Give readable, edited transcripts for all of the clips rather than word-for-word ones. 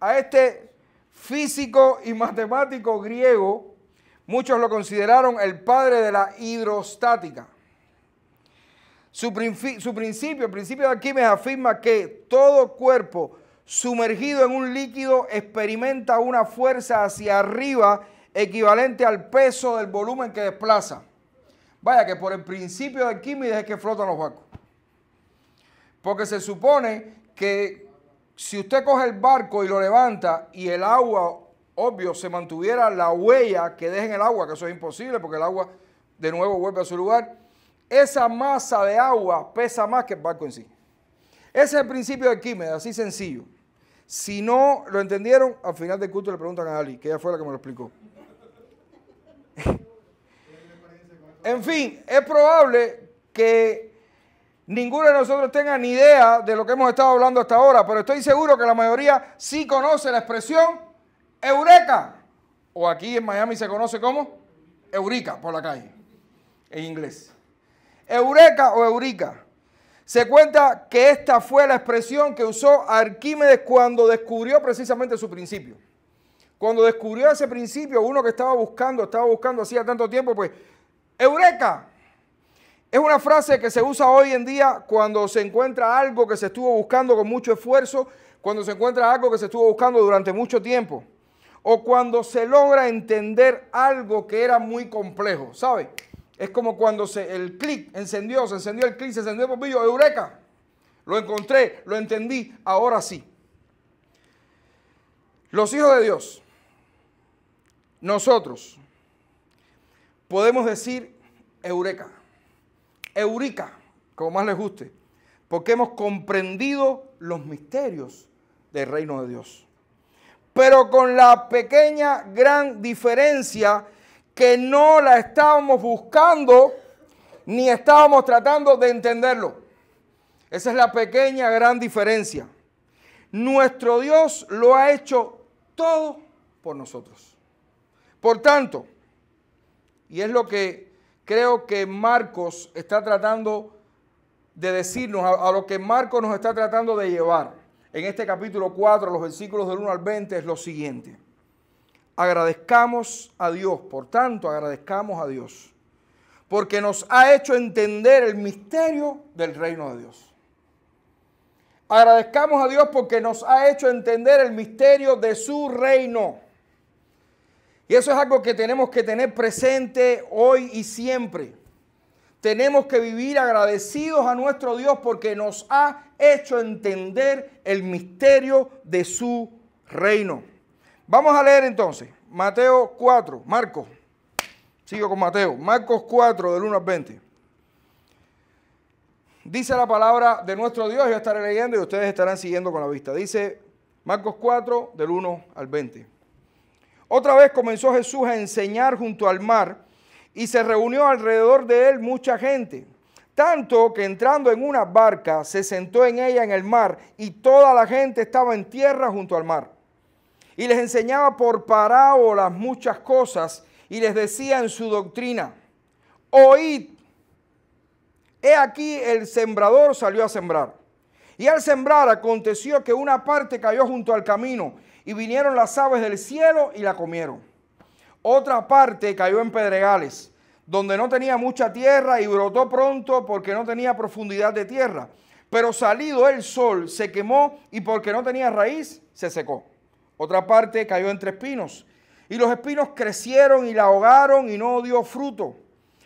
a este físico y matemático griego, muchos lo consideraron el padre de la hidrostática. El principio de Arquímedes afirma que todo cuerpo sumergido en un líquido experimenta una fuerza hacia arriba equivalente al peso del volumen que desplaza. Vaya que por el principio de Arquímedes es que flotan los barcos. Porque se supone que si usted coge el barco y lo levanta y el agua, obvio, se mantuviera la huella que deja en el agua, que eso es imposible porque el agua de nuevo vuelve a su lugar, esa masa de agua pesa más que el barco en sí. Ese es el principio de Arquímedes, así sencillo. Si no lo entendieron, al final del culto le preguntan a Ali, que ella fue la que me lo explicó. En fin, es probable que ninguno de nosotros tenga ni idea de lo que hemos estado hablando hasta ahora, pero estoy seguro que la mayoría sí conoce la expresión eureka, o aquí en Miami se conoce como eureka por la calle, en inglés. Eureka o eurica. Se cuenta que esta fue la expresión que usó Arquímedes cuando descubrió precisamente su principio. Cuando descubrió ese principio, uno que estaba buscando hacía tanto tiempo, pues, eureka. Es una frase que se usa hoy en día cuando se encuentra algo que se estuvo buscando con mucho esfuerzo, cuando se encuentra algo que se estuvo buscando durante mucho tiempo, o cuando se logra entender algo que era muy complejo, ¿sabe? Es como cuando el clic se encendió el clic, se encendió el bombillo, eureka, lo encontré, lo entendí, ahora sí. Los hijos de Dios, nosotros, podemos decir eureka, eurica, como más les guste, porque hemos comprendido los misterios del reino de Dios. Pero con la pequeña, gran diferencia que no la estábamos buscando ni estábamos tratando de entenderlo. Esa es la pequeña, gran diferencia. Nuestro Dios lo ha hecho todo por nosotros. Por tanto, y es lo que creo que Marcos está tratando de decirnos, a lo que Marcos nos está tratando de llevar en este capítulo 4, los versículos del 1 al 20, es lo siguiente. Agradezcamos a Dios, por tanto, agradezcamos a Dios, porque nos ha hecho entender el misterio del reino de Dios. Agradezcamos a Dios porque nos ha hecho entender el misterio de su reino. Y eso es algo que tenemos que tener presente hoy y siempre. Tenemos que vivir agradecidos a nuestro Dios porque nos ha hecho entender el misterio de su reino. Vamos a leer entonces Mateo 4, Marcos. Sigo con Mateo. Marcos 4, del 1 al 20. Dice la palabra de nuestro Dios, yo estaré leyendo y ustedes estarán siguiendo con la vista. Dice Marcos 4, del 1 al 20. Otra vez comenzó Jesús a enseñar junto al mar y se reunió alrededor de él mucha gente. Tanto que entrando en una barca se sentó en ella en el mar y toda la gente estaba en tierra junto al mar. Y les enseñaba por parábolas muchas cosas y les decía en su doctrina, oíd, he aquí el sembrador salió a sembrar. Y al sembrar aconteció que una parte cayó junto al camino y vinieron las aves del cielo y la comieron. Otra parte cayó en pedregales, donde no tenía mucha tierra y brotó pronto porque no tenía profundidad de tierra. Pero salido el sol se quemó y porque no tenía raíz se secó. Otra parte cayó entre espinos y los espinos crecieron y la ahogaron y no dio fruto.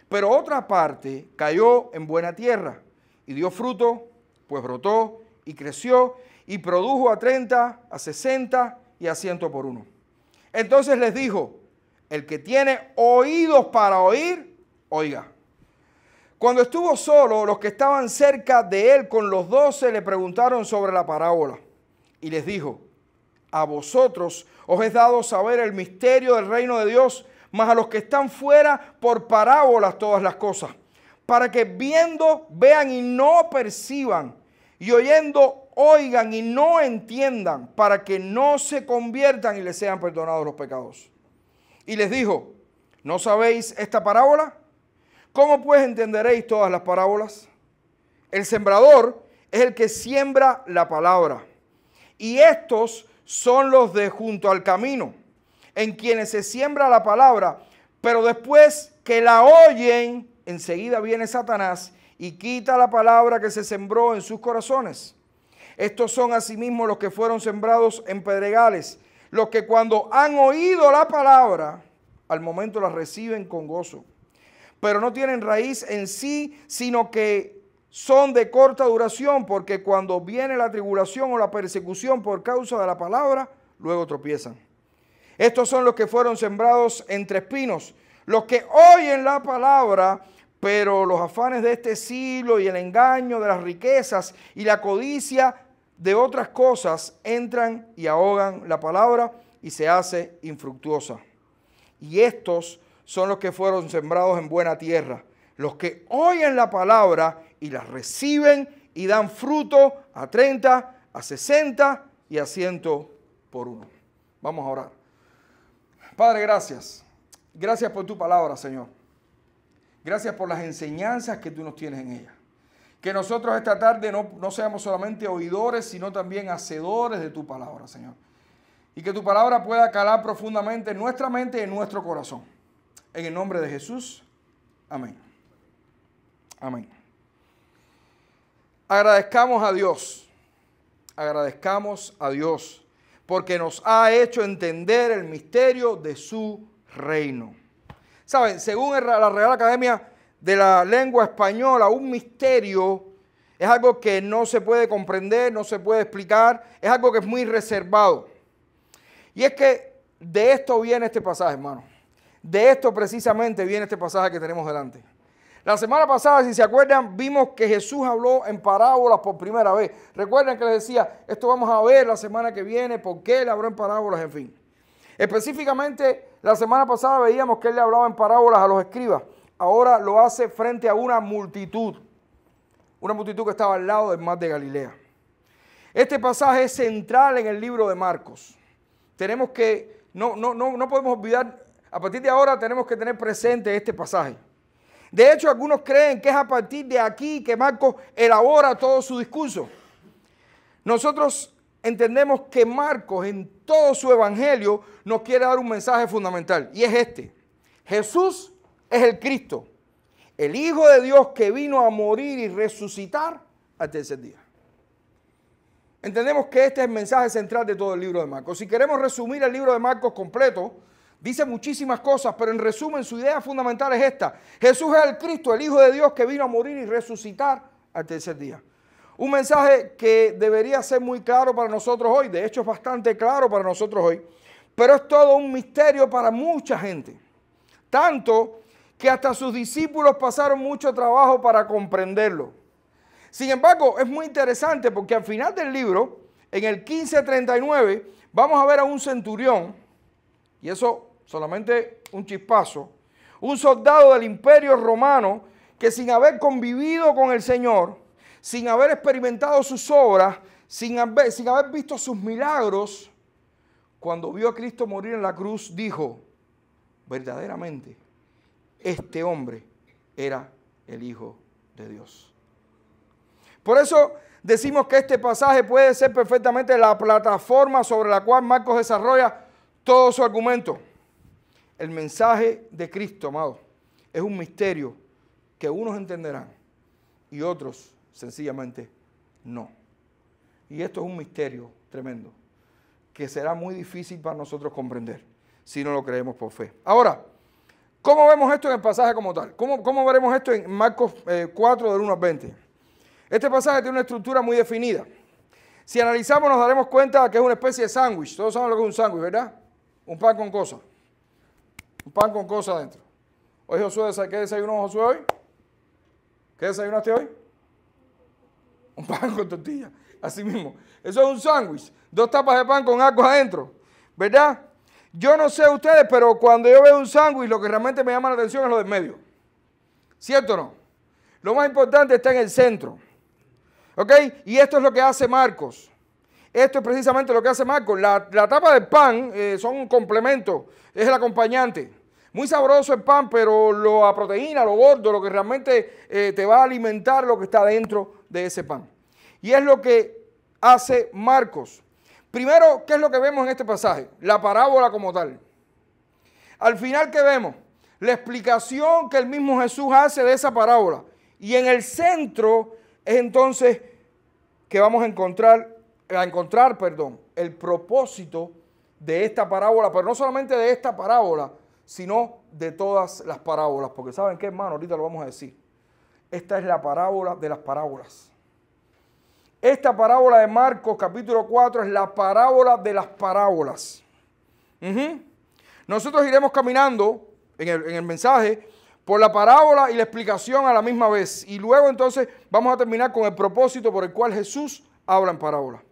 Pero otra parte cayó en buena tierra y dio fruto, pues brotó y creció y produjo a 30, a 60 y a 100 por uno. Entonces les dijo, el que tiene oídos para oír, oiga. Cuando estuvo solo, los que estaban cerca de él con los 12 le preguntaron sobre la parábola. Y les dijo, a vosotros os es dado saber el misterio del reino de Dios, mas a los que están fuera por parábolas todas las cosas, para que viendo vean y no perciban, y oyendo oigan y no entiendan, para que no se conviertan y les sean perdonados los pecados. Y les dijo, ¿no sabéis esta parábola? ¿Cómo pues entenderéis todas las parábolas? El sembrador es el que siembra la palabra. Y estos son los de junto al camino, en quienes se siembra la palabra, pero después que la oyen, enseguida viene Satanás y quita la palabra que se sembró en sus corazones. Estos son asimismo los que fueron sembrados en pedregales, los que cuando han oído la palabra, al momento la reciben con gozo, pero no tienen raíz en sí, sino que son de corta duración, porque cuando viene la tribulación o la persecución por causa de la palabra, luego tropiezan. Estos son los que fueron sembrados entre espinos, los que oyen la palabra, pero los afanes de este siglo y el engaño de las riquezas y la codicia de otras cosas entran y ahogan la palabra y se hace infructuosa. Y estos son los que fueron sembrados en buena tierra, los que oyen la palabra y la reciben y dan fruto a 30, a 60 y a 100 por uno. Vamos a orar. Padre, gracias. Gracias por tu palabra, Señor. Gracias por las enseñanzas que tú nos tienes en ella. Que nosotros esta tarde no seamos solamente oidores, sino también hacedores de tu palabra, Señor. Y que tu palabra pueda calar profundamente en nuestra mente y en nuestro corazón. En el nombre de Jesús. Amén. Amén. Agradezcamos a Dios, porque nos ha hecho entender el misterio de su reino. Saben, según la Real Academia de la Lengua Española, un misterio es algo que no se puede comprender, no se puede explicar, es algo que es muy reservado. Y es que de esto viene este pasaje, hermano. De esto precisamente viene este pasaje que tenemos delante. La semana pasada, si se acuerdan, vimos que Jesús habló en parábolas por primera vez. Recuerden que les decía, esto vamos a ver la semana que viene, por qué él habló en parábolas, en fin. Específicamente, la semana pasada veíamos que él le hablaba en parábolas a los escribas. Ahora lo hace frente a una multitud que estaba al lado del mar de Galilea. Este pasaje es central en el libro de Marcos. Tenemos que, no podemos olvidar, a partir de ahora tenemos que tener presente este pasaje. De hecho, algunos creen que es a partir de aquí que Marcos elabora todo su discurso. Nosotros entendemos que Marcos en todo su evangelio nos quiere dar un mensaje fundamental, y es este: Jesús es el Cristo, el Hijo de Dios que vino a morir y resucitar al tercer día. Entendemos que este es el mensaje central de todo el libro de Marcos. Si queremos resumir el libro de Marcos completo, dice muchísimas cosas, pero en resumen su idea fundamental es esta: Jesús es el Cristo, el Hijo de Dios que vino a morir y resucitar al tercer día. Un mensaje que debería ser muy claro para nosotros hoy, de hecho es bastante claro para nosotros hoy, pero es todo un misterio para mucha gente. Tanto que hasta sus discípulos pasaron mucho trabajo para comprenderlo. Sin embargo, es muy interesante porque al final del libro, en el 15:39, vamos a ver a un centurión, y eso solamente un chispazo, un soldado del Imperio Romano que sin haber convivido con el Señor, sin haber experimentado sus obras, sin haber visto sus milagros, cuando vio a Cristo morir en la cruz, dijo: verdaderamente, este hombre era el Hijo de Dios. Por eso decimos que este pasaje puede ser perfectamente la plataforma sobre la cual Marcos desarrolla todo su argumento. El mensaje de Cristo, amado, es un misterio que unos entenderán y otros sencillamente no. Y esto es un misterio tremendo que será muy difícil para nosotros comprender si no lo creemos por fe. Ahora, ¿cómo vemos esto en el pasaje como tal? ¿Cómo veremos esto en Marcos 4 del 1 al 20? Este pasaje tiene una estructura muy definida. Si analizamos nos daremos cuenta que es una especie de sándwich. Todos saben lo que es un sándwich, ¿verdad? Un pan con cosas. Un pan con cosas adentro. Oye, Josué, ¿qué desayunó Josué hoy? ¿Qué desayunaste hoy? Un pan con tortilla. Así mismo. Eso es un sándwich. 2 tapas de pan con algo adentro. ¿Verdad? Yo no sé ustedes, pero cuando yo veo un sándwich, lo que realmente me llama la atención es lo del medio. ¿Cierto o no? Lo más importante está en el centro. ¿Ok? Y esto es lo que hace Marcos. Esto es precisamente lo que hace Marcos. La tapa del pan son un complemento, es el acompañante. Muy sabroso el pan, pero la proteína, lo gordo, lo que realmente te va a alimentar, lo que está dentro de ese pan. Y es lo que hace Marcos. Primero, ¿qué es lo que vemos en este pasaje? La parábola como tal. Al final, ¿qué vemos? La explicación que el mismo Jesús hace de esa parábola. Y en el centro es entonces que vamos a encontrar el propósito de esta parábola, pero no solamente de esta parábola, sino de todas las parábolas. Porque ¿saben qué, hermano? Ahorita lo vamos a decir. Esta es la parábola de las parábolas. Esta parábola de Marcos capítulo 4 es la parábola de las parábolas. Nosotros iremos caminando en el mensaje por la parábola y la explicación a la misma vez. Y luego entonces vamos a terminar con el propósito por el cual Jesús habla en parábola.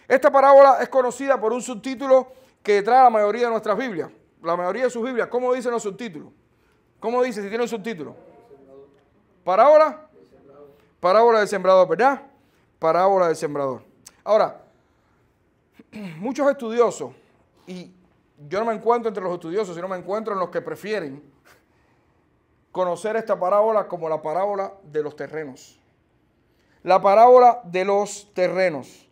Esta parábola es conocida por un subtítulo que trae la mayoría de nuestras Biblias. La mayoría de sus Biblias. ¿Cómo dicen los subtítulos? ¿Cómo dice si tiene un subtítulo? ¿Parábola? Parábola del sembrador, ¿verdad? Parábola del sembrador. Ahora, muchos estudiosos, y yo no me encuentro entre los estudiosos, sino me encuentro en los que prefieren conocer esta parábola como la parábola de los terrenos. La parábola de los terrenos.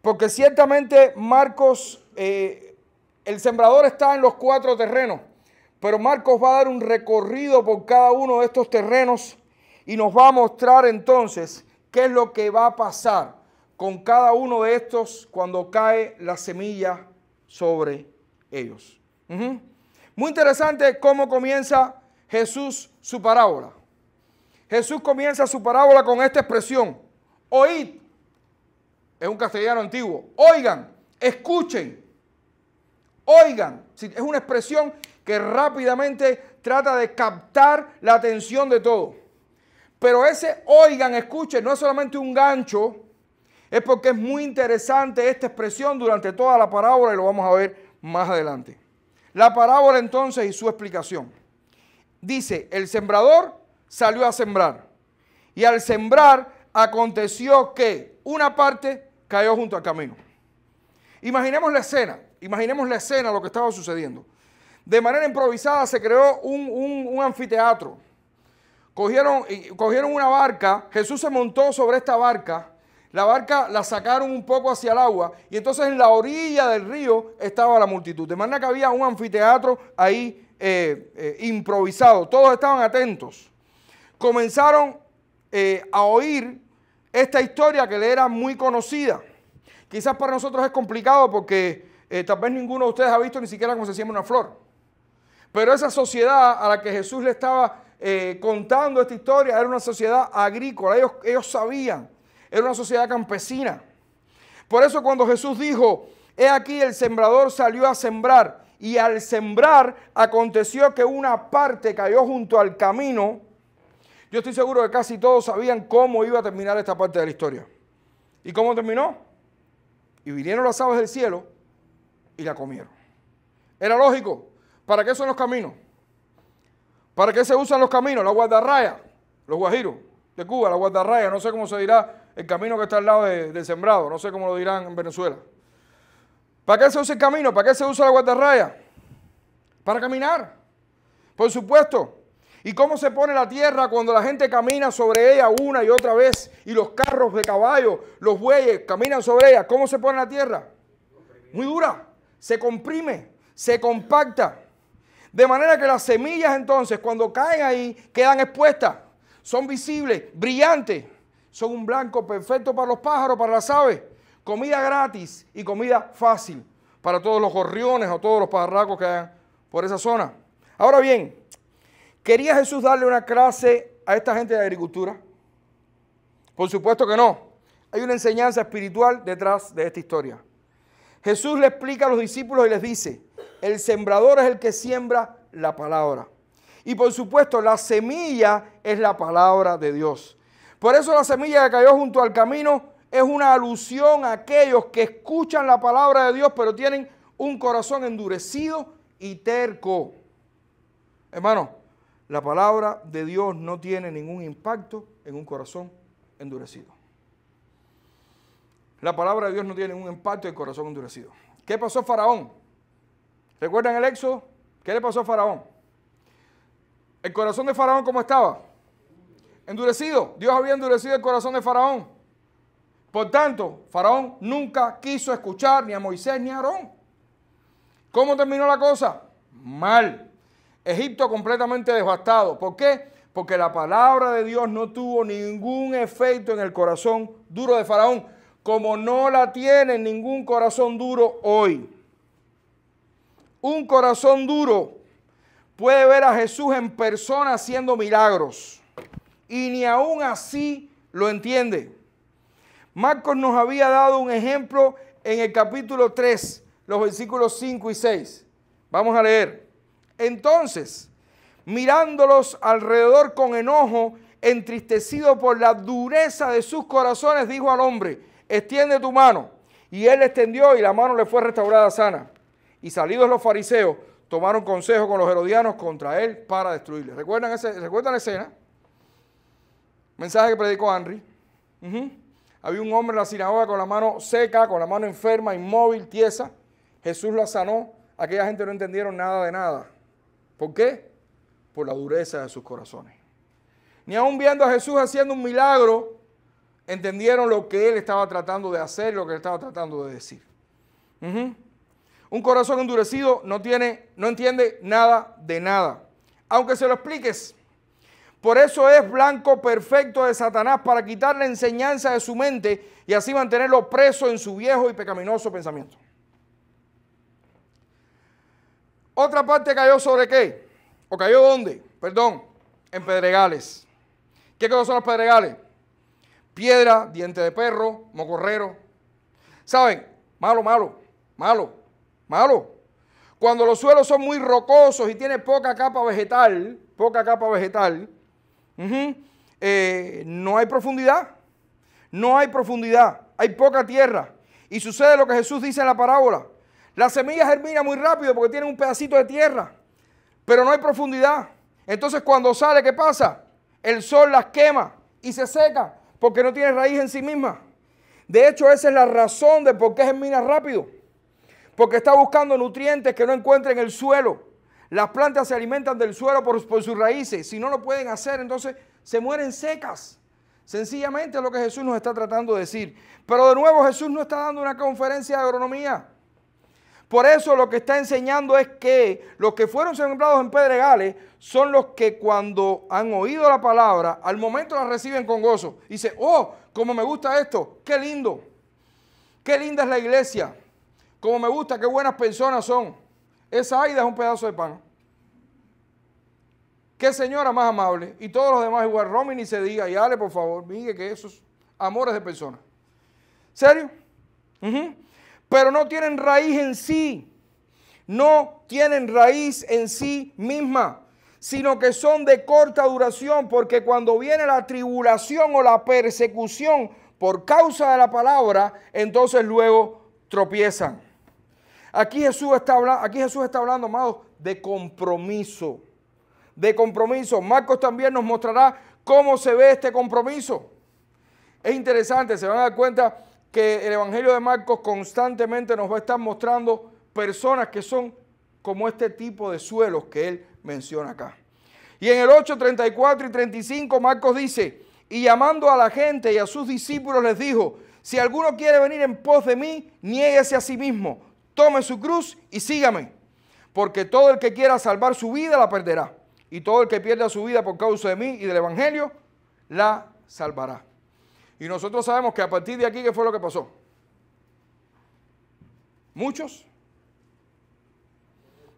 Porque ciertamente Marcos, el sembrador está en los 4 terrenos, pero Marcos va a dar un recorrido por cada uno de estos terrenos y nos va a mostrar entonces qué es lo que va a pasar con cada uno de estos cuando cae la semilla sobre ellos. Muy interesante cómo comienza Jesús su parábola. Jesús comienza su parábola con esta expresión: oíd. Es un castellano antiguo. Oigan, escuchen, oigan. Es una expresión que rápidamente trata de captar la atención de todos. Pero ese oigan, escuchen, no es solamente un gancho, es porque es muy interesante esta expresión durante toda la parábola y lo vamos a ver más adelante. La parábola entonces y su explicación. Dice, el sembrador salió a sembrar y al sembrar aconteció que una parte cayó junto al camino. Imaginemos la escena, lo que estaba sucediendo. De manera improvisada se creó un anfiteatro. Cogieron una barca, Jesús se montó sobre esta barca, la barca la sacaron un poco hacia el agua y entonces en la orilla del río estaba la multitud. De manera que había un anfiteatro ahí improvisado, todos estaban atentos. Comenzaron a oír esta historia que le era muy conocida. Quizás para nosotros es complicado porque tal vez ninguno de ustedes ha visto ni siquiera cómo se siembra una flor. Pero esa sociedad a la que Jesús le estaba contando esta historia era una sociedad agrícola. Ellos sabían, era una sociedad campesina. Por eso cuando Jesús dijo, he aquí el sembrador salió a sembrar y al sembrar aconteció que una parte cayó junto al camino. Yo estoy seguro que casi todos sabían cómo iba a terminar esta parte de la historia. ¿Y cómo terminó? Y vinieron las aves del cielo y la comieron. Era lógico. ¿Para qué son los caminos? ¿Para qué se usan los caminos? La guardarraya, los guajiros de Cuba, la guardarraya, no sé cómo se dirá el camino que está al lado del sembrado, no sé cómo lo dirán en Venezuela. ¿Para qué se usa el camino? ¿Para qué se usa la guardarraya? Para caminar, por supuesto. ¿Y cómo se pone la tierra cuando la gente camina sobre ella una y otra vez? Y los carros de caballo, los bueyes caminan sobre ella. ¿Cómo se pone la tierra? Muy dura. Se comprime, se compacta. De manera que las semillas entonces cuando caen ahí quedan expuestas. Son visibles, brillantes. Son un blanco perfecto para los pájaros, para las aves. Comida gratis y comida fácil para todos los gorriones o todos los pajarracos que hayan por esa zona. Ahora bien, ¿quería Jesús darle una clase a esta gente de agricultura? Por supuesto que no. Hay una enseñanza espiritual detrás de esta historia. Jesús le explica a los discípulos y les dice, el sembrador es el que siembra la palabra. Y por supuesto, la semilla es la palabra de Dios. Por eso la semilla que cayó junto al camino es una alusión a aquellos que escuchan la palabra de Dios, pero tienen un corazón endurecido y terco. Hermano, la palabra de Dios no tiene ningún impacto en un corazón endurecido. La palabra de Dios no tiene ningún impacto en el corazón endurecido. ¿Qué pasó a Faraón? ¿Recuerdan el Éxodo? ¿Qué le pasó a Faraón? ¿El corazón de Faraón cómo estaba? Endurecido. Dios había endurecido el corazón de Faraón. Por tanto, Faraón nunca quiso escuchar ni a Moisés ni a Aarón. ¿Cómo terminó la cosa? Mal. Egipto completamente devastado. ¿Por qué? Porque la palabra de Dios no tuvo ningún efecto en el corazón duro de Faraón, como no la tiene ningún corazón duro hoy. Un corazón duro puede ver a Jesús en persona haciendo milagros y ni aún así lo entiende. Marcos nos había dado un ejemplo en el capítulo 3, los versículos 5 y 6. Vamos a leer. Entonces, mirándolos alrededor con enojo, entristecido por la dureza de sus corazones, dijo al hombre, extiende tu mano. Y él extendió y la mano le fue restaurada sana. Y salidos los fariseos, tomaron consejo con los herodianos contra él para destruirle. ¿Recuerdan la escena? Mensaje que predicó Henry. Había un hombre en la sinagoga con la mano seca, con la mano enferma, inmóvil, tiesa. Jesús la sanó. Aquella gente no entendieron nada de nada. ¿Por qué? Por la dureza de sus corazones. Ni aun viendo a Jesús haciendo un milagro, entendieron lo que él estaba tratando de hacer, lo que él estaba tratando de decir. Un corazón endurecido no entiende nada de nada, aunque se lo expliques. Por eso es blanco perfecto de Satanás, para quitar la enseñanza de su mente y así mantenerlo preso en su viejo y pecaminoso pensamiento. Otra parte cayó sobre qué, o cayó ¿dónde? Perdón, en pedregales. ¿Qué cosas son los pedregales? Piedra, diente de perro, mocorrero. ¿Saben? Malo. Cuando los suelos son muy rocosos y tiene poca capa vegetal, no hay profundidad. Hay poca tierra. Y sucede lo que Jesús dice en la parábola. La semilla germina muy rápido porque tiene un pedacito de tierra, pero no hay profundidad. Entonces cuando sale, ¿qué pasa? El sol las quema y se seca porque no tiene raíz en sí misma. De hecho, esa es la razón de por qué germina rápido. Porque está buscando nutrientes que no encuentra en el suelo. Las plantas se alimentan del suelo por sus raíces. Si no lo pueden hacer, entonces se mueren secas. Sencillamente es lo que Jesús nos está tratando de decir. Pero de nuevo, Jesús no está dando una conferencia de agronomía. Por eso lo que está enseñando es que los que fueron sembrados en pedregales son los que cuando han oído la palabra, al momento la reciben con gozo. Dice, oh, cómo me gusta esto, qué lindo. Qué linda es la iglesia. Como me gusta, qué buenas personas son. Esa Aida es un pedazo de pan. Qué señora más amable. Y todos los demás igual. Romy ni se diga. Y Ale, por favor, mire que esos amores de personas. ¿Serio? Pero no tienen raíz en sí. No tienen raíz en sí misma. Sino que son de corta duración. Porque cuando viene la tribulación o la persecución por causa de la palabra, entonces luego tropiezan. Aquí Jesús está hablando, amados, de compromiso. De compromiso. Marcos también nos mostrará cómo se ve este compromiso. Es interesante, se van a dar cuenta que el Evangelio de Marcos constantemente nos va a estar mostrando personas que son como este tipo de suelos que él menciona acá. Y en el 8, 34 y 35 Marcos dice, y llamando a la gente y a sus discípulos les dijo, si alguno quiere venir en pos de mí, niéguese a sí mismo. Tome su cruz y sígame, porque todo el que quiera salvar su vida la perderá, y todo el que pierda su vida por causa de mí y del Evangelio, la salvará. Y nosotros sabemos que a partir de aquí, ¿qué fue lo que pasó? Muchos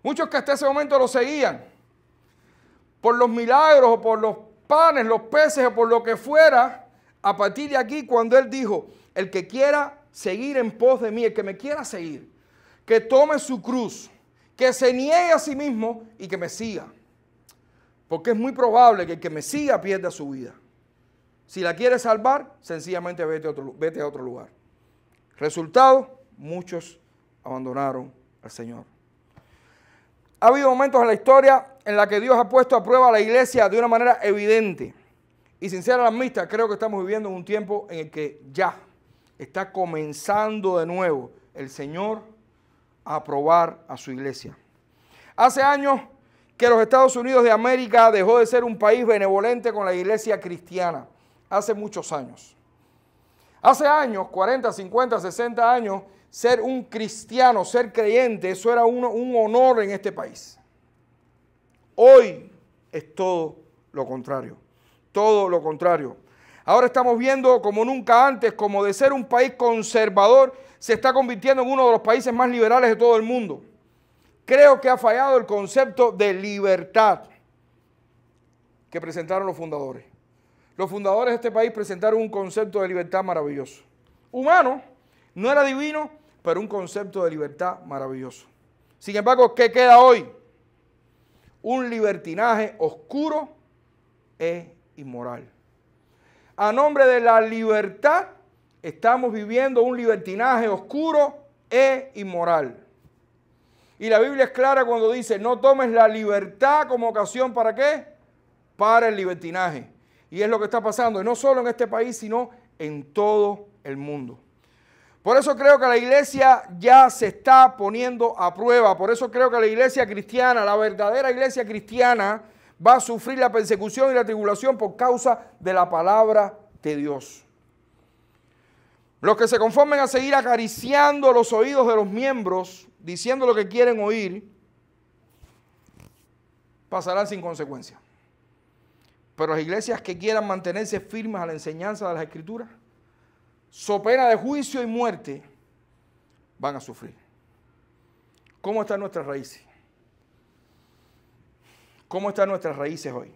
que hasta ese momento lo seguían, por los milagros o por los panes, los peces o por lo que fuera, a partir de aquí cuando él dijo, el que quiera seguir en pos de mí, el que me quiera seguir, que tome su cruz, que se niegue a sí mismo y que me siga. Porque es muy probable que el que me siga pierda su vida. Si la quiere salvar, sencillamente vete a otro lugar. Resultado, muchos abandonaron al Señor. Ha habido momentos en la historia en la que Dios ha puesto a prueba a la iglesia de una manera evidente. Y sinceramente, creo que estamos viviendo en un tiempo en el que ya está comenzando de nuevo el Señor a probar a su iglesia. Hace años que los Estados Unidos de América dejó de ser un país benevolente con la iglesia cristiana. Hace muchos años. Hace años, 40, 50, 60 años, ser un cristiano, ser creyente, eso era un honor en este país. Hoy es todo lo contrario, todo lo contrario. Ahora estamos viendo como nunca antes, como de ser un país conservador, se está convirtiendo en uno de los países más liberales de todo el mundo. Creo que ha fallado el concepto de libertad que presentaron los fundadores. Los fundadores de este país presentaron un concepto de libertad maravilloso. Humano, no era divino, pero un concepto de libertad maravilloso. Sin embargo, ¿qué queda hoy? Un libertinaje oscuro e inmoral. A nombre de la libertad, estamos viviendo un libertinaje oscuro e inmoral. Y la Biblia es clara cuando dice, no tomes la libertad como ocasión, ¿para qué? Para el libertinaje. Y es lo que está pasando, y no solo en este país, sino en todo el mundo. Por eso creo que la iglesia ya se está poniendo a prueba. Por eso creo que la iglesia cristiana, la verdadera iglesia cristiana, va a sufrir la persecución y la tribulación por causa de la palabra de Dios. Los que se conformen a seguir acariciando los oídos de los miembros, diciendo lo que quieren oír, pasarán sin consecuencia. Pero las iglesias que quieran mantenerse firmes a la enseñanza de las Escrituras, so pena de juicio y muerte, van a sufrir. ¿Cómo están nuestras raíces? ¿Cómo están nuestras raíces hoy?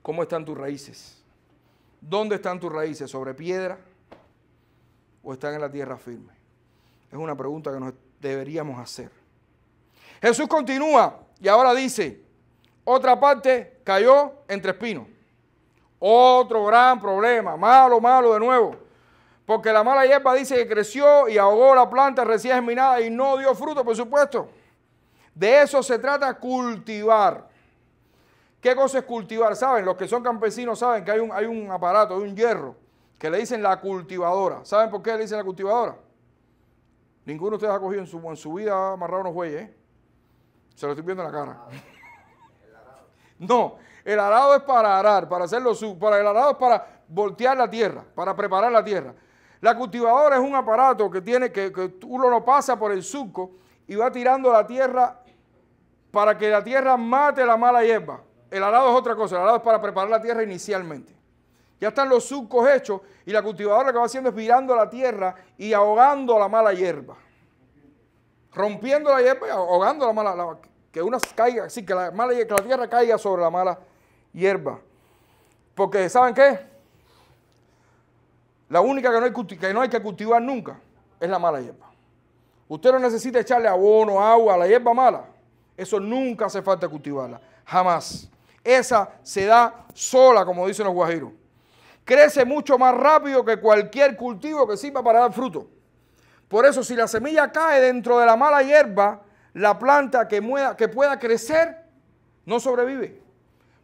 ¿Cómo están tus raíces? ¿Dónde están tus raíces? ¿Sobre piedra o están en la tierra firme? Es una pregunta que nos deberíamos hacer. Jesús continúa y ahora dice, otra parte cayó entre espinos. Otro gran problema, malo de nuevo. Porque la mala hierba dice que creció y ahogó la planta recién germinada y no dio fruto, por supuesto. De eso se trata, cultivar. ¿Qué cosa es cultivar? ¿Saben? Los que son campesinos saben que hay un aparato, hay un hierro, que le dicen la cultivadora. ¿Saben por qué le dicen la cultivadora? Ninguno de ustedes ha cogido en su vida amarrado unos bueyes, ¿eh? Se lo estoy viendo en la cara. No, el arado es para arar, para hacerlo el arado es para voltear la tierra, para preparar la tierra. La cultivadora es un aparato que tiene que uno lo pasa por el surco y va tirando la tierra para que la tierra mate la mala hierba. El arado es otra cosa, el arado es para preparar la tierra inicialmente. Ya están los surcos hechos y la cultivadora lo que va haciendo es virando la tierra y ahogando la mala hierba. Rompiendo la hierba y ahogando la mala que una caiga, así que la tierra caiga sobre la mala hierba. Porque, ¿saben qué? La única que no hay que cultivar nunca es la mala hierba. Usted no necesita echarle abono, agua a la hierba mala. Eso nunca hace falta cultivarla. Jamás. Esa se da sola, como dicen los guajiros. Crece mucho más rápido que cualquier cultivo que sirva para dar fruto. Por eso, si la semilla cae dentro de la mala hierba, la planta que pueda crecer no sobrevive,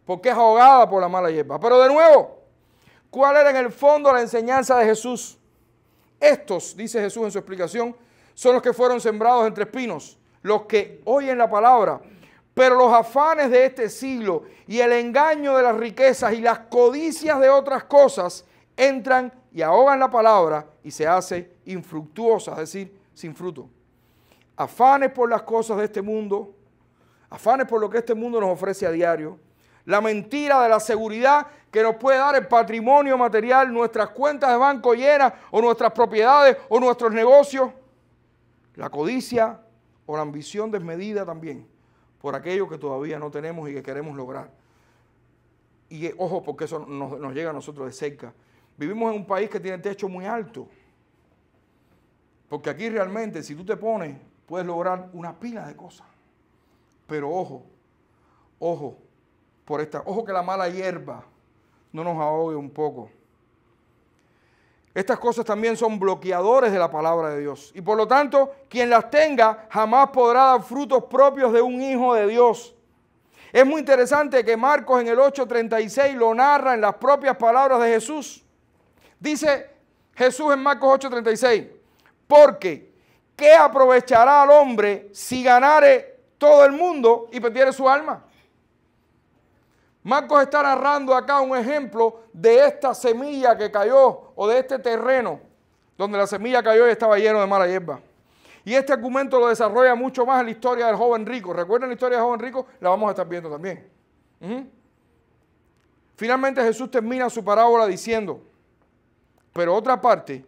porque es ahogada por la mala hierba. Pero de nuevo, ¿cuál era en el fondo la enseñanza de Jesús? Estos, dice Jesús en su explicación, son los que fueron sembrados entre espinos, los que oyen la palabra, pero los afanes de este siglo y el engaño de las riquezas y las codicias de otras cosas entran y ahogan la palabra y se hace infructuosa, es decir, sin fruto. Afanes por las cosas de este mundo, afanes por lo que este mundo nos ofrece a diario, la mentira de la seguridad que nos puede dar el patrimonio material, nuestras cuentas de banco llenas o nuestras propiedades o nuestros negocios, la codicia o la ambición desmedida también por aquello que todavía no tenemos y que queremos lograr. Y ojo, porque eso nos llega a nosotros de cerca. Vivimos en un país que tiene techo muy alto, porque aquí realmente si tú te pones puedes lograr una pila de cosas. Pero ojo que la mala hierba no nos ahogue un poco. Estas cosas también son bloqueadores de la palabra de Dios. Y por lo tanto, quien las tenga jamás podrá dar frutos propios de un hijo de Dios. Es muy interesante que Marcos en el 8:36 lo narra en las propias palabras de Jesús. Dice Jesús en Marcos 8:36, porque ¿qué aprovechará al hombre si ganare todo el mundo y perdiere su alma? Marcos está narrando acá un ejemplo de esta semilla que cayó o de este terreno donde la semilla cayó y estaba lleno de mala hierba. Y este argumento lo desarrolla mucho más en la historia del joven rico. ¿Recuerdan la historia del joven rico? La vamos a estar viendo también. Finalmente Jesús termina su parábola diciendo, pero otra parte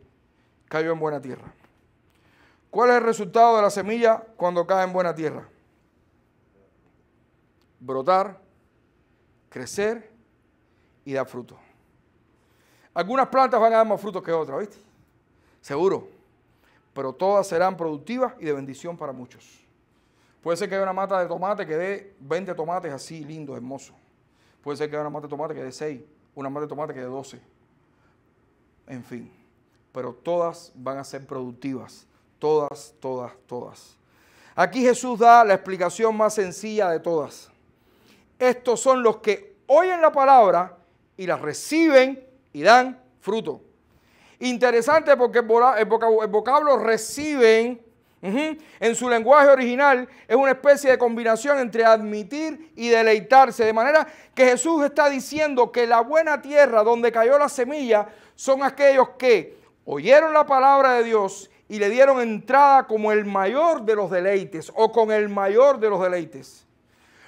cayó en buena tierra. ¿Cuál es el resultado de la semilla cuando cae en buena tierra? Brotar, crecer y dar fruto. Algunas plantas van a dar más frutos que otras, ¿viste? Seguro. Pero todas serán productivas y de bendición para muchos. Puede ser que haya una mata de tomate que dé 20 tomates así, lindos, hermosos. Puede ser que haya una mata de tomate que dé 6, una mata de tomate que dé 12. En fin. Pero todas van a ser productivas. Todas, todas, todas. Aquí Jesús da la explicación más sencilla de todas. Estos son los que oyen la palabra y la reciben y dan fruto. Interesante porque el vocablo reciben en su lenguaje original es una especie de combinación entre admitir y deleitarse. De manera que Jesús está diciendo que la buena tierra donde cayó la semilla son aquellos que oyeron la palabra de Dios y le dieron entrada como el mayor de los deleites o con el mayor de los deleites.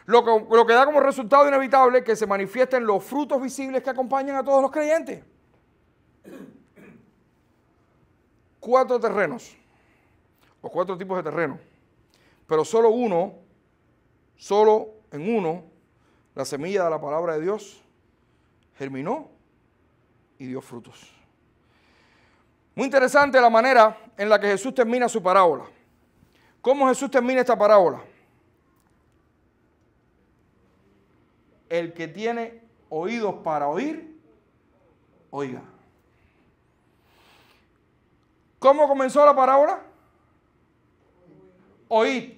Lo que da como resultado inevitable que se manifiesten los frutos visibles que acompañan a todos los creyentes. 4 terrenos, o 4 tipos de terrenos, pero solo en uno, la semilla de la palabra de Dios germinó y dio frutos. Muy interesante la manera en la que Jesús termina su parábola. ¿Cómo Jesús termina esta parábola? El que tiene oídos para oír, oiga. ¿Cómo comenzó la parábola? Oíd.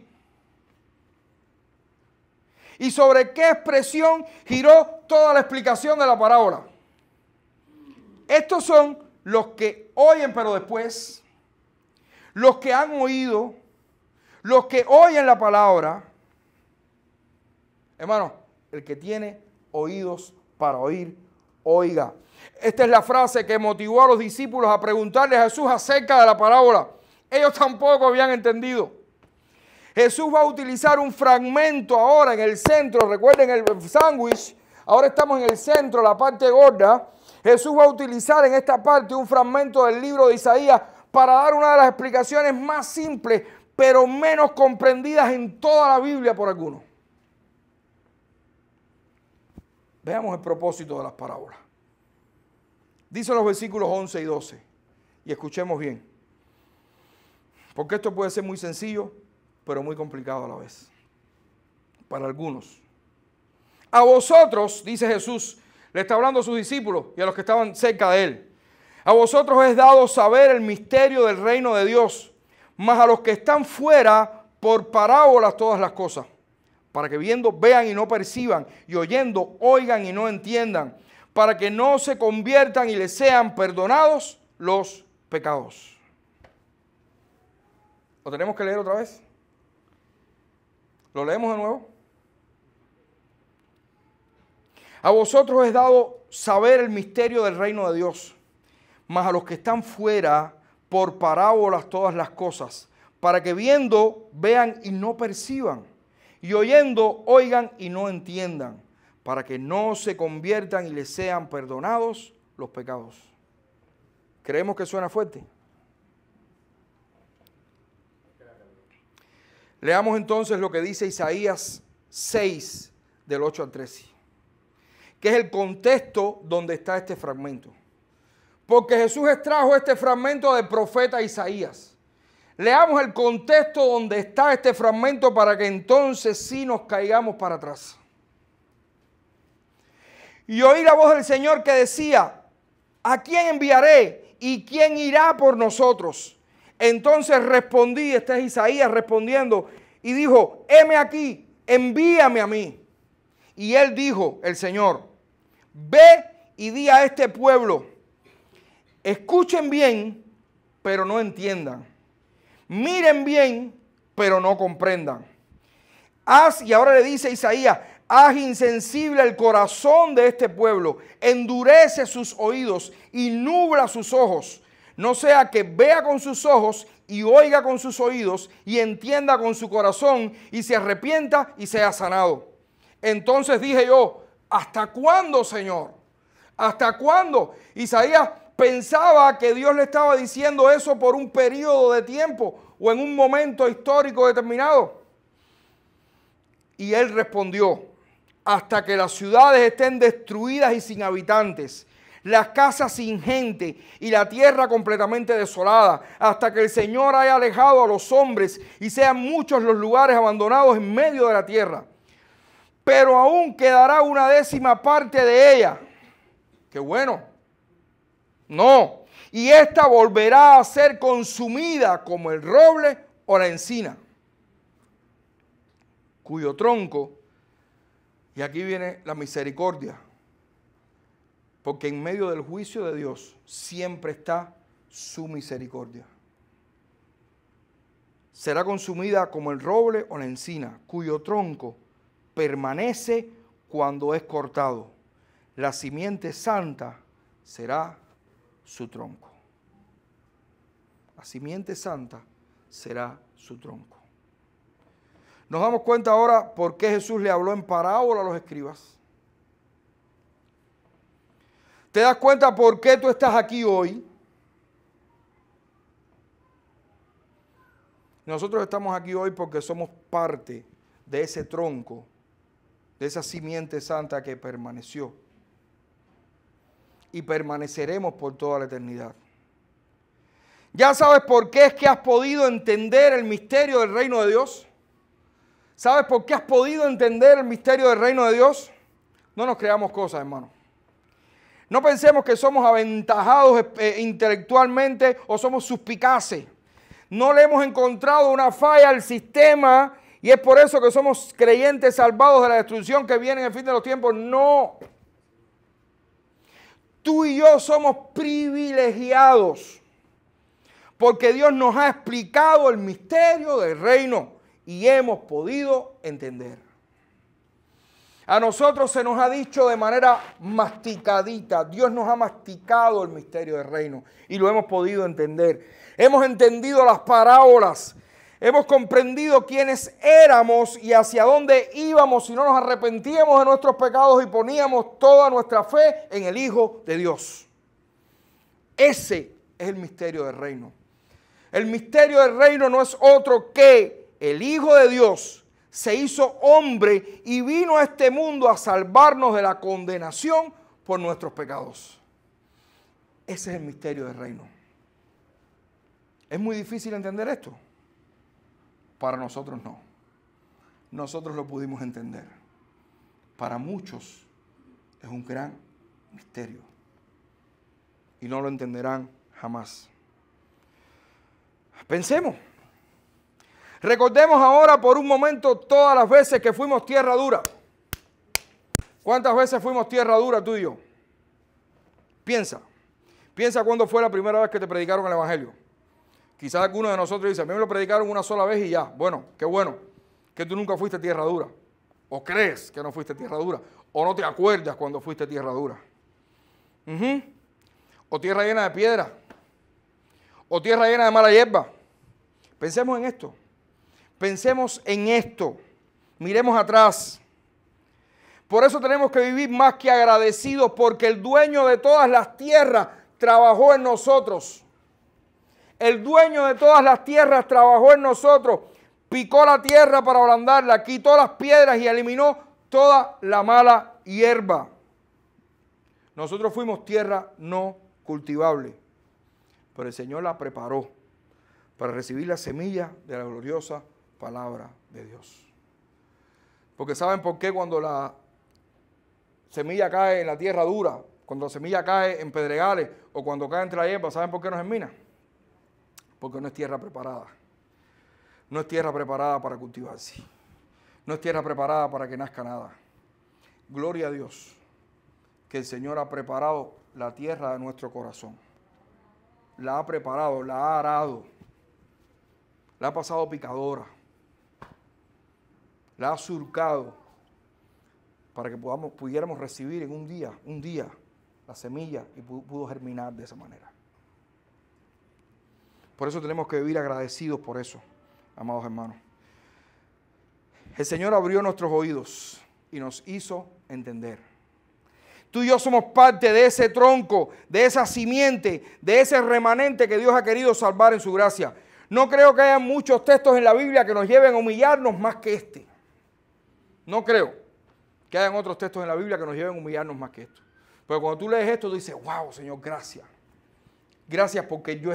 ¿Y sobre qué expresión giró toda la explicación de la parábola? Estos son los que oyen, pero después, los que han oído, los que oyen la palabra. Hermano, el que tiene oídos para oír, oiga. Esta es la frase que motivó a los discípulos a preguntarle a Jesús acerca de la parábola. Ellos tampoco habían entendido. Jesús va a utilizar un fragmento ahora en el centro. Recuerden el sándwich. Ahora estamos en el centro, la parte gorda. Jesús va a utilizar en esta parte un fragmento del libro de Isaías para dar una de las explicaciones más simples, pero menos comprendidas en toda la Biblia por algunos. Veamos el propósito de las parábolas. Dicen los versículos 11 y 12. Y escuchemos bien. Porque esto puede ser muy sencillo, pero muy complicado a la vez. Para algunos. A vosotros, dice Jesús, le está hablando a sus discípulos y a los que estaban cerca de él. A vosotros es dado saber el misterio del reino de Dios, mas a los que están fuera, por parábolas todas las cosas. Para que viendo vean y no perciban, y oyendo oigan y no entiendan, para que no se conviertan y les sean perdonados los pecados. ¿Lo tenemos que leer otra vez? ¿Lo leemos de nuevo? A vosotros es dado saber el misterio del reino de Dios, mas a los que están fuera, por parábolas todas las cosas, para que viendo vean y no perciban, y oyendo oigan y no entiendan, para que no se conviertan y les sean perdonados los pecados. ¿Creemos que suena fuerte? Leamos entonces lo que dice Isaías 6, del 8 al 13, que es el contexto donde está este fragmento. Porque Jesús extrajo este fragmento del profeta Isaías. Leamos el contexto donde está este fragmento para que entonces sí nos caigamos para atrás. Y oí la voz del Señor que decía, ¿a quién enviaré y quién irá por nosotros? Entonces respondí, este es Isaías respondiendo, y dijo, heme aquí, envíame a mí. Y él dijo, el Señor, ve y di a este pueblo, escuchen bien, pero no entiendan. Miren bien, pero no comprendan. Y ahora le dice Isaías, haz insensible el corazón de este pueblo, endurece sus oídos y nubla sus ojos, no sea que vea con sus ojos y oiga con sus oídos y entienda con su corazón y se arrepienta y sea sanado. Entonces dije yo, ¿hasta cuándo, Señor? ¿Hasta cuándo? Isaías pensaba que Dios le estaba diciendo eso por un periodo de tiempo o en un momento histórico determinado. Y él respondió, hasta que las ciudades estén destruidas y sin habitantes, las casas sin gente y la tierra completamente desolada, hasta que el Señor haya alejado a los hombres y sean muchos los lugares abandonados en medio de la tierra. Pero aún quedará una décima parte de ella. ¡Qué bueno! No, y esta volverá a ser consumida como el roble o la encina, cuyo tronco, y aquí viene la misericordia, porque en medio del juicio de Dios siempre está su misericordia. Será consumida como el roble o la encina, cuyo tronco permanece cuando es cortado. La simiente santa será su tronco. La simiente santa será su tronco. Nos damos cuenta ahora por qué Jesús le habló en parábola a los escribas. ¿Te das cuenta por qué tú estás aquí hoy? Nosotros estamos aquí hoy porque somos parte de ese tronco, de esa simiente santa que permaneció. Y permaneceremos por toda la eternidad. ¿Ya sabes por qué es que has podido entender el misterio del reino de Dios? ¿Sabes por qué has podido entender el misterio del reino de Dios? No nos creamos cosas, hermano. No pensemos que somos aventajados intelectualmente o somos suspicaces. No le hemos encontrado una falla al sistema y es por eso que somos creyentes salvados de la destrucción que viene en el fin de los tiempos. No. Tú y yo somos privilegiados porque Dios nos ha explicado el misterio del reino y hemos podido entender. A nosotros se nos ha dicho de manera masticadita, Dios nos ha masticado el misterio del reino y lo hemos podido entender. Hemos entendido las parábolas, hemos comprendido quiénes éramos y hacia dónde íbamos si no nos arrepentíamos de nuestros pecados y poníamos toda nuestra fe en el Hijo de Dios. Ese es el misterio del reino. El misterio del reino no es otro que el Hijo de Dios se hizo hombre y vino a este mundo a salvarnos de la condenación por nuestros pecados. Ese es el misterio del reino. ¿Es muy difícil entender esto? Para nosotros no. Nosotros lo pudimos entender. Para muchos es un gran misterio. Y no lo entenderán jamás. Pensemos. Recordemos ahora por un momento todas las veces que fuimos tierra dura. ¿Cuántas veces fuimos tierra dura tú y yo? Piensa. Piensa cuándo fue la primera vez que te predicaron el evangelio. Quizás alguno de nosotros dice, a mí me lo predicaron una sola vez y ya. Bueno, qué bueno que tú nunca fuiste tierra dura. O crees que no fuiste tierra dura. O no te acuerdas cuando fuiste tierra dura. O tierra llena de piedra. O tierra llena de mala hierba. Pensemos en esto. Pensemos en esto. Miremos atrás. Por eso tenemos que vivir más que agradecidos porque el dueño de todas las tierras trabajó en nosotros. El dueño de todas las tierras trabajó en nosotros. Picó la tierra para ablandarla, quitó las piedras y eliminó toda la mala hierba. Nosotros fuimos tierra no cultivable, pero el Señor la preparó para recibir la semilla de la gloriosa palabra de Dios. Porque ¿saben por qué cuando la semilla cae en la tierra dura, cuando la semilla cae en pedregales o cuando cae entre la hierba, ¿saben por qué no germina? Porque no es tierra preparada. No es tierra preparada para cultivarse. No es tierra preparada para que nazca nada. Gloria a Dios que el Señor ha preparado la tierra de nuestro corazón. La ha preparado, la ha arado. La ha pasado picadora. La ha surcado para que pudiéramos recibir en un día, la semilla y pudo germinar de esa manera. Por eso tenemos que vivir agradecidos por eso, amados hermanos. El Señor abrió nuestros oídos y nos hizo entender. Tú y yo somos parte de ese tronco, de esa simiente, de ese remanente que Dios ha querido salvar en su gracia. No creo que haya muchos textos en la Biblia que nos lleven a humillarnos más que este. No creo que hayan otros textos en la Biblia que nos lleven a humillarnos más que esto. Pero cuando tú lees esto, tú dices, wow, Señor, gracias. Gracias porque yo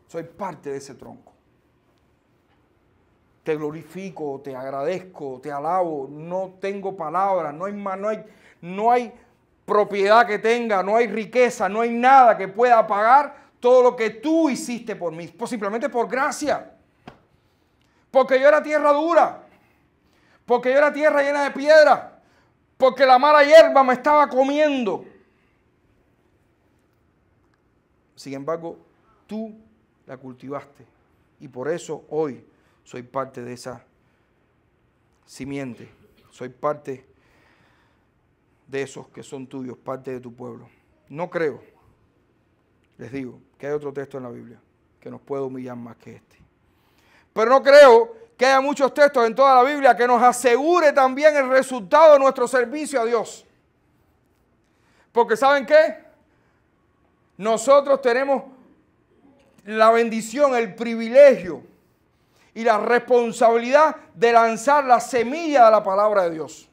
soy parte de ese tronco. Te glorifico, te agradezco, te alabo, no tengo palabras, no hay propiedad que tenga, no hay riqueza, no hay nada que pueda pagar todo lo que tú hiciste por mí, simplemente por gracia. Porque yo era tierra dura, porque yo era tierra llena de piedra, porque la mala hierba me estaba comiendo. Sin embargo, tú la cultivaste y por eso hoy soy parte de esa simiente. Soy parte de esos que son tuyos, parte de tu pueblo. No creo, les digo, que hay otro texto en la Biblia que nos pueda humillar más que este. Pero no creo que haya muchos textos en toda la Biblia que nos asegure también el resultado de nuestro servicio a Dios. Porque ¿saben qué? Nosotros tenemos la bendición, el privilegio y la responsabilidad de lanzar la semilla de la palabra de Dios.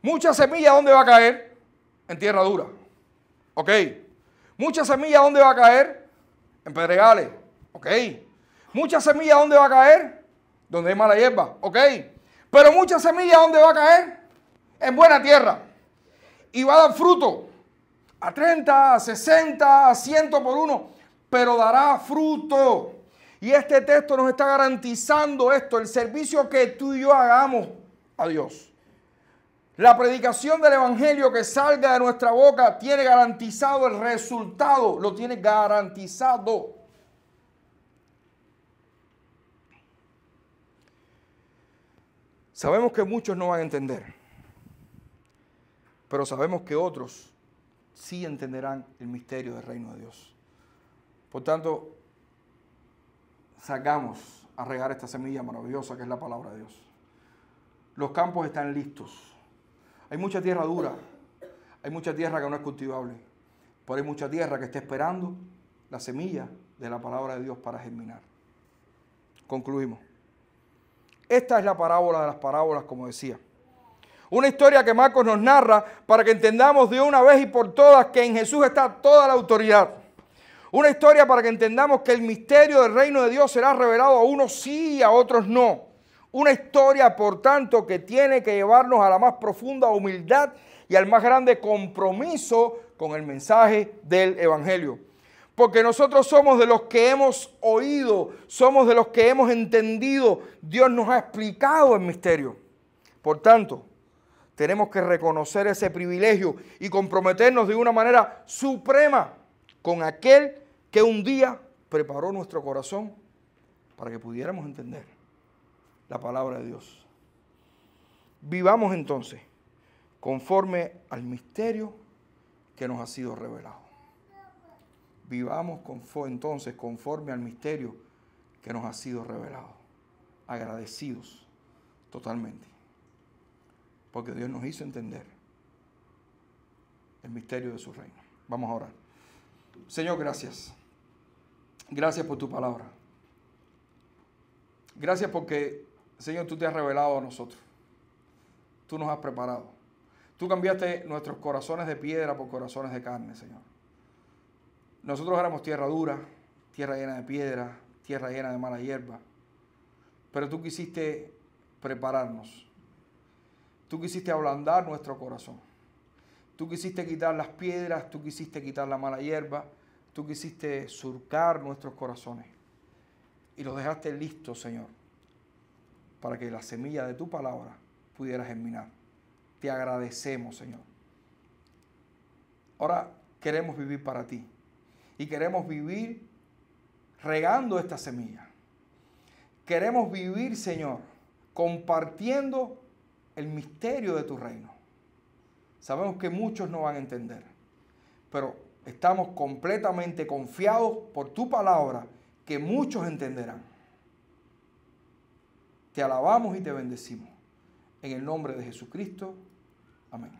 Mucha semilla, ¿dónde va a caer? En tierra dura. Ok. Mucha semilla, ¿dónde va a caer? En pedregales. Ok. Mucha semilla, ¿dónde va a caer? Donde hay mala hierba. Ok. Pero mucha semilla, ¿dónde va a caer? En buena tierra. Y va a dar fruto. A 30, a 60, a 100 por uno. Pero dará fruto. Y este texto nos está garantizando esto, el servicio que tú y yo hagamos a Dios. La predicación del evangelio que salga de nuestra boca tiene garantizado el resultado, lo tiene garantizado. Sabemos que muchos no van a entender, pero sabemos que otros sí entenderán el misterio del reino de Dios. Por tanto, salgamos a regar esta semilla maravillosa que es la palabra de Dios. Los campos están listos. Hay mucha tierra dura, hay mucha tierra que no es cultivable, pero hay mucha tierra que está esperando la semilla de la palabra de Dios para germinar. Concluimos. Esta es la parábola de las parábolas, como decía. Una historia que Marcos nos narra para que entendamos de una vez y por todas que en Jesús está toda la autoridad. Una historia para que entendamos que el misterio del reino de Dios será revelado a unos sí y a otros no. Una historia, por tanto, que tiene que llevarnos a la más profunda humildad y al más grande compromiso con el mensaje del evangelio. Porque nosotros somos de los que hemos oído, somos de los que hemos entendido. Dios nos ha explicado el misterio. Por tanto, tenemos que reconocer ese privilegio y comprometernos de una manera suprema con aquel que un día preparó nuestro corazón para que pudiéramos entender la palabra de Dios. Vivamos entonces conforme al misterio que nos ha sido revelado. Vivamos entonces conforme al misterio que nos ha sido revelado. Agradecidos totalmente. Porque Dios nos hizo entender el misterio de su reino. Vamos a orar. Señor, gracias. Gracias por tu palabra. Gracias porque, Señor, tú te has revelado a nosotros. Tú nos has preparado. Tú cambiaste nuestros corazones de piedra por corazones de carne, Señor. Nosotros éramos tierra dura, tierra llena de piedra, tierra llena de mala hierba. Pero tú quisiste prepararnos. Tú quisiste ablandar nuestro corazón. Tú quisiste quitar las piedras, tú quisiste quitar la mala hierba, tú quisiste surcar nuestros corazones. Y los dejaste listos, Señor, para que la semilla de tu palabra pudiera germinar. Te agradecemos, Señor. Ahora queremos vivir para ti. Y queremos vivir regando esta semilla. Queremos vivir, Señor, compartiendo el misterio de tu reino. Sabemos que muchos no van a entender, pero estamos completamente confiados por tu palabra que muchos entenderán. Te alabamos y te bendecimos. En el nombre de Jesucristo. Amén.